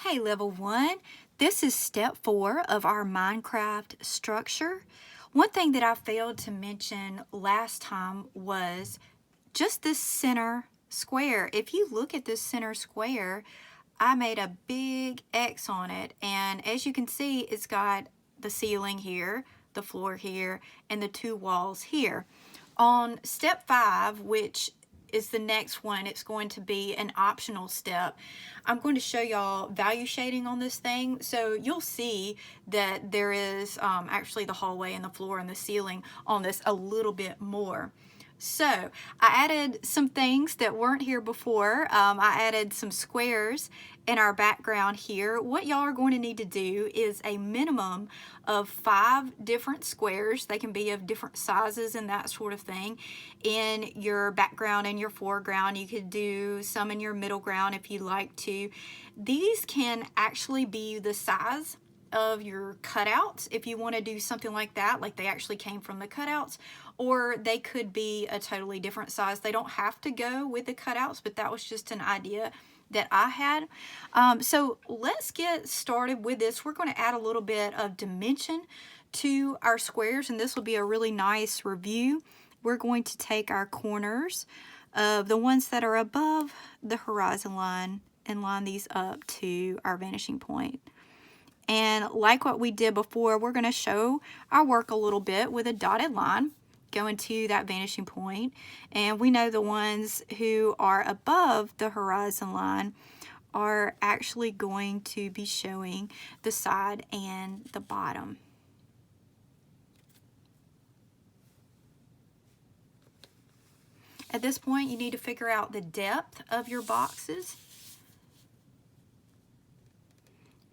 Hey level 1, this is step 4 of our Minecraft structure. One thing that I failed to mention last time was just this center square. If you look at this center square, I made a big X on it, and as you can see, it's got the ceiling here, the floor here, and the two walls here. On step 5, which is the next one, it's going to be an optional step. I'm going to show y'all value shading on this thing, so you'll see that there is actually the hallway and the floor and the ceiling on this a little bit more. So I added some things that weren't here before. I added some squares in our background here. What y'all are going to need to do is a minimum of 5 different squares. They can be of different sizes and that sort of thing in your background and your foreground. You could do some in your middle ground if you like to. These can actually be the size of your cutouts if you want to do something like that, like they actually came from the cutouts, or they could be a totally different size. They don't have to go with the cutouts, but that was just an idea that I had. So let's get started with this. We're going to add a little bit of dimension to our squares, and this will be a really nice review. We're going to take our corners of the ones that are above the horizon line and line these up to our vanishing point. And like what we did before, we're going to show our work a little bit with a dotted line going to that vanishing point. And we know the ones who are above the horizon line are actually going to be showing the side and the bottom. At this point, you need to figure out the depth of your boxes.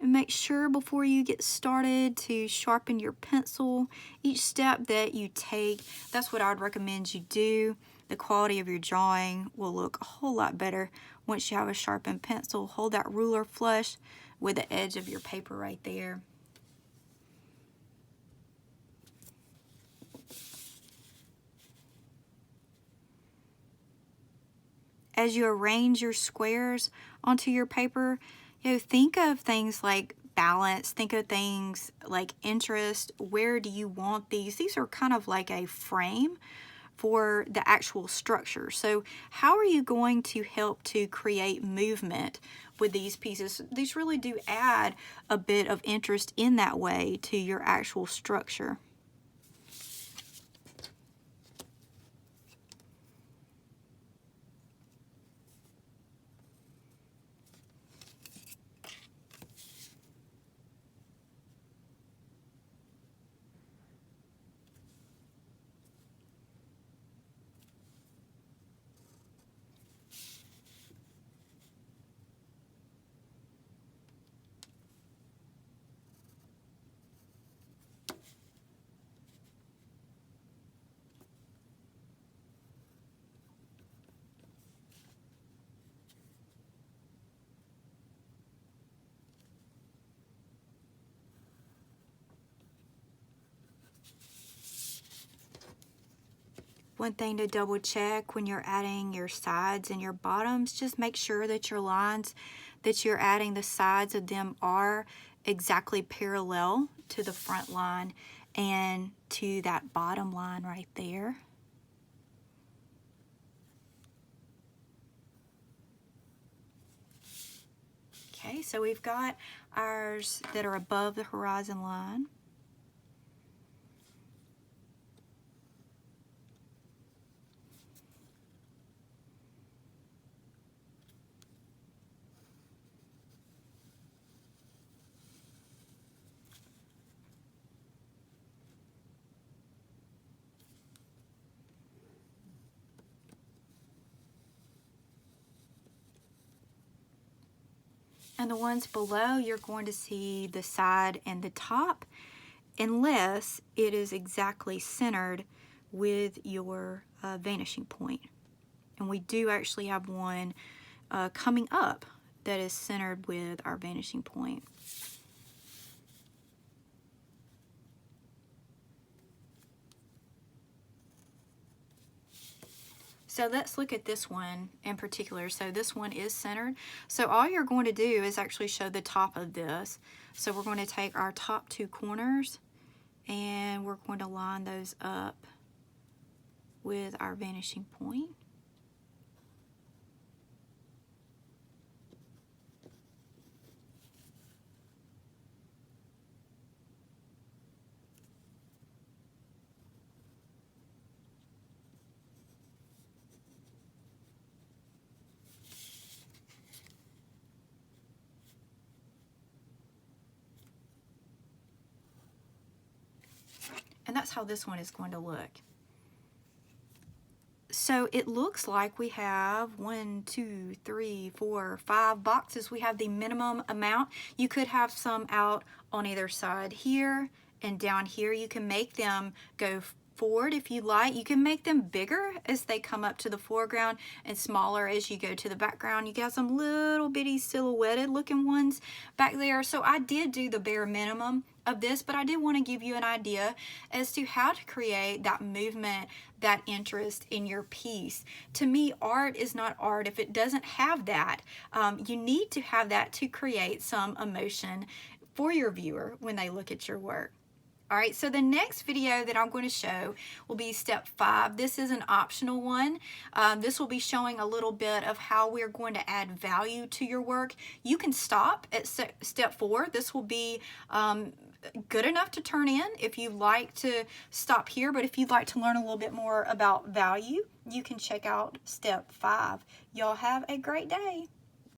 And make sure before you get started to sharpen your pencil. Each step that you take, that's what I would recommend you do. The quality of your drawing will look a whole lot better once you have a sharpened pencil. Hold that ruler flush with the edge of your paper right there. As you arrange your squares onto your paper, think of things like balance, think of things like interest. Where do you want these? These are kind of like a frame for the actual structure. So how are you going to help to create movement with these pieces? These really do add a bit of interest in that way to your actual structure. One thing to double check when you're adding your sides and your bottoms, just make sure that your lines that you're adding, the sides of them are exactly parallel to the front line and to that bottom line right there. Okay, so we've got ours that are above the horizon line. And the ones below, you're going to see the side and the top, unless it is exactly centered with your vanishing point. And we do actually have one coming up that is centered with our vanishing point. So let's look at this one in particular. So this one is centered. So all you're going to do is actually show the top of this. So we're going to take our top two corners and we're going to line those up with our vanishing point. And that's how this one is going to look. So it looks like we have 1, 2, 3, 4, 5 boxes. We have the minimum amount. You could have some out on either side here and down here. You can make them go forward if you like. You can make them bigger as they come up to the foreground and smaller as you go to the background. You got some little bitty silhouetted looking ones back there. So I did do the bare minimum of this, but I did want to give you an idea as to how to create that movement, that interest in your piece. To me, art is not art if it doesn't have that. You need to have that to create some emotion for your viewer when they look at your work. All right, so the next video that I'm going to show will be step 5. This is an optional one. This will be showing a little bit of how we're going to add value to your work. You can stop at step 4. This will be good enough to turn in if you'd like to stop here, but if you'd like to learn a little bit more about value, you can check out step 5. Y'all have a great day.